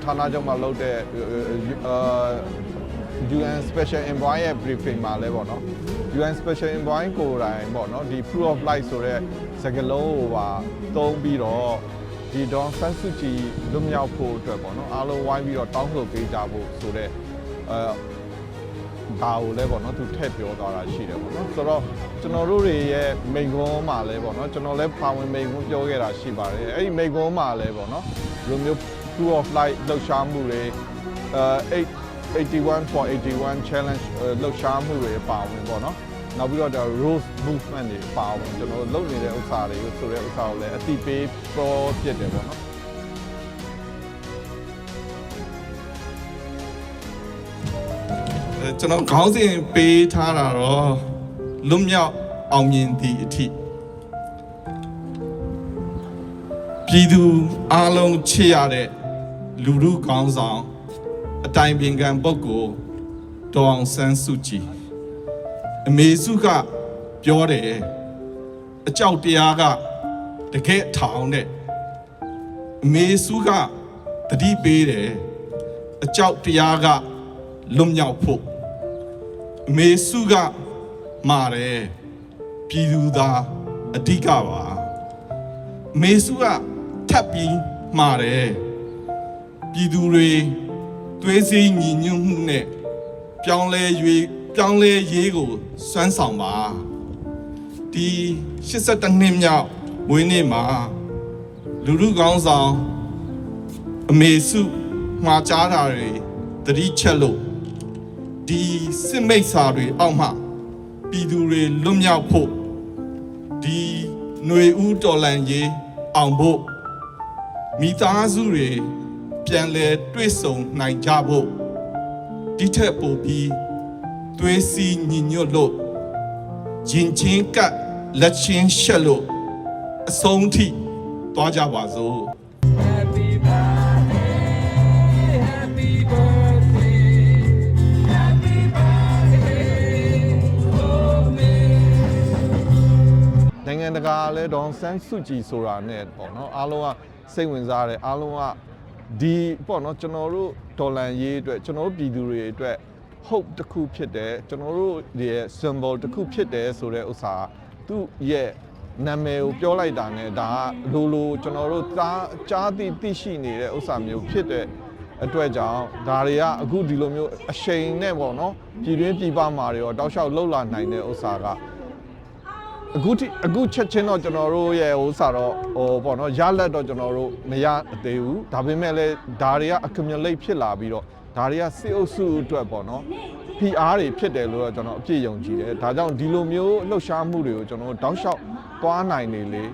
ဌာနချုပ်မှာလုပ်တဲ့ UN Special Envoy ရဲ့ briefing မှာလဲပေါ့နော် UN Special Envoy ကိုယ်တိုင်ပေါ့နော်ဒီ proof of life ဆိုတဲ့စကားလုံးကိုပါသုံးပြီးတော့ဒီဒေါ်ဆန်းစုကြည်လွတ်မြောက်ဖို့အတွက်ပေါ့နော်အားလုံးဝိုင်းပြီးတော့တောင်းဆိုပေးကြဖို့ဆိုတဲ့ဒါကိုလည်းပေါ့နော်သူထည့်ပြောသွားတာရှိတယ်ပေါ့နော်ဆိုတော့ကျွန်တော်တို့တွေရဲ့မိန့်ခွန်းမှာလည်းပေါ့နော်ကျွန်တော်လည်းပါဝင်မိန့်ခွန်းပြောခဲ့တာရှိပါတယ်အဲ့ဒီမိန့်ခွန်းမှာလည်းပေါ့နော်ဒီလိုမျိုး proof of life လှုပ်ရှားမှုတွေ81 for 81 challenge လှုပ်ရှားမှုတွေပါဝင်ပေါ့နော်နောက်ပြီးတော့ဒါ rose movement တွေပါဝင်ကျွန်တော်လုပ်နေတဲ့ဥစ္စာတွေကိုဆိုတဲ့ဥစ္စာကိုလည်းအတိပေးပြောပြတယ်ပေါ့နော်ကျွန်တော်ခေါင်းစဉ်ပေးထားတာတော့လွတ်မြောက်အောင်မြင်သည့်အထိပြည်သူအားလုံးချစ်ရတဲ့လူထုခေါင်းဆောင်အတိုင်ပင်ခံပုဂ္ဂိုလ်ဒေါ်အောင်ဆန်းစုကြည်အမေစုကပြောတယ်အကြောက်တရားကတကယ်ထောင်တဲ့အမေစုကတတိပေးတယ်အကြောက်တရားကလွတ်မြောက်ဖို့အမေစုကမာတယ်ပြည်သူသားအဓိကပါအမေစုကထပ်ပြီးမာတယ်ပြည်သူတွေသွေးစည်းညီညွတ်မှုနဲ့ပြောင်းလဲရေးကိုစွမ်းဆောင်ပါဒီ82နှစ်မြောက်မွေးနေ့မှာလူထုကောင်းဆောင်အမေစုမှာကြားတာတွေသတိချက်လို့ဒီစစ်မိတ်စာတွေအောက်မှပြည်သူတွေလွတ်မြောက်ဖို့ဒီຫນွေဦးတော်လှန်ရေးအောင်ဖို့မိသားစုတွေပြန်လဲတွေ့ဆုံနိုင်ကြဖို့ဒီထက်ပိုပြီးသွေးစည်းညီညွတ်လို့ရင်ချင်းကပ်လက်ချင်းရှက်လို့အဆုံးထိသွားကြပါစို့နိုင်ငံတကာလည်းဒေါ်ဆန်းစုကြည်ဆိုတာနဲ့ပေါ့နော်အားလုံးကစိတ်ဝင်စားတယ်အားလုံးကဒီပေါ့နော်ကျွန်တော်တို့ဒေါ်လာရေးအတွက်ကျွန်တော်တို့ပြည်သူတွေအတွက် hope တစ်ခုဖြစ်တယ်ကျွန်တော်တို့ရဲ့ symbol တစ်ခုဖြစ်တယ်ဆိုတဲ့ဥစ္စာသူ့ရဲ့နာမည်ကိုပြောလိုက်တာနဲ့ဒါကလိုကျွန်တော်တို့ကြားသိရှိနေတဲ့ဥစ္စာမျိုးဖြစ်တဲ့အတွက်ကြောင့်ဒါတွေကအခုဒီလိုမျိုးအရှိန်နဲ့ပေါ့နော်ပြည်တွင်းပြည်ပမှာတွေရောတောက်လျှောက်လှုပ်လာနိုင်တဲ့ဥစ္စာကအခုချက်ချင်းတော့ကျွန်တော်တို့ရဲ့ဥစ္စာတော့ပေါ့နော်ရလက်တော့ကျွန်တော်တို့မရသေးဘူးဒါပေမဲ့လည်းဒါတွေက accumulate ဖြစ်လာပြီးတော့ဒါတွေကစစ်အုပ်စုအတွက်ပေါ့နော် PR တွေဖြစ်တယ်လို့တော့ကျွန်တော်အပြည့်ယုံကြည်တယ်ဒါကြောင့်ဒီလိုမျိုးလှုပ်ရှားမှုတွေကိုကျွန်တော်တို့တောက်လျှောက်သွားနိုင်နေလေ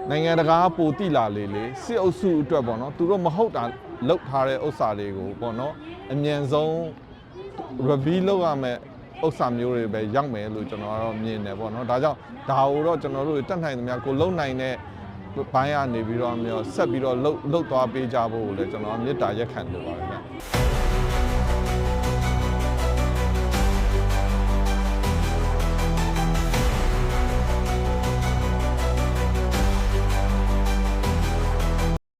နိုင်ငံတကာပိုတိလာလေစစ်အုပ်စုအတွက်ပေါ့နော်သူတို့မဟုတ်တာလုပ်ထားတဲ့ဥစ္စာတွေကိုပေါ့နော်အမြန်ဆုံး review လုပ်ရမယ်ဥစ္စာမျိုးတွေပဲရောက်မယ်လို့ကျွန်တော်ကတော့မြင်တယ်ပေါ့နော်ဒါကြောင့်ဒါကိုတော့ကျွန်တော်တို့တက်နိုင်သမျှကိုလုံနိုင်တဲ့ဘိုင်းကနေပြီးတော့မျိုးဆက်ပြီးတော့လှုပ်သွားပေးကြဖို့ကိုလည်းကျွန်တော်မေတ္တာရက်ခံလိုပါတယ်ဗျ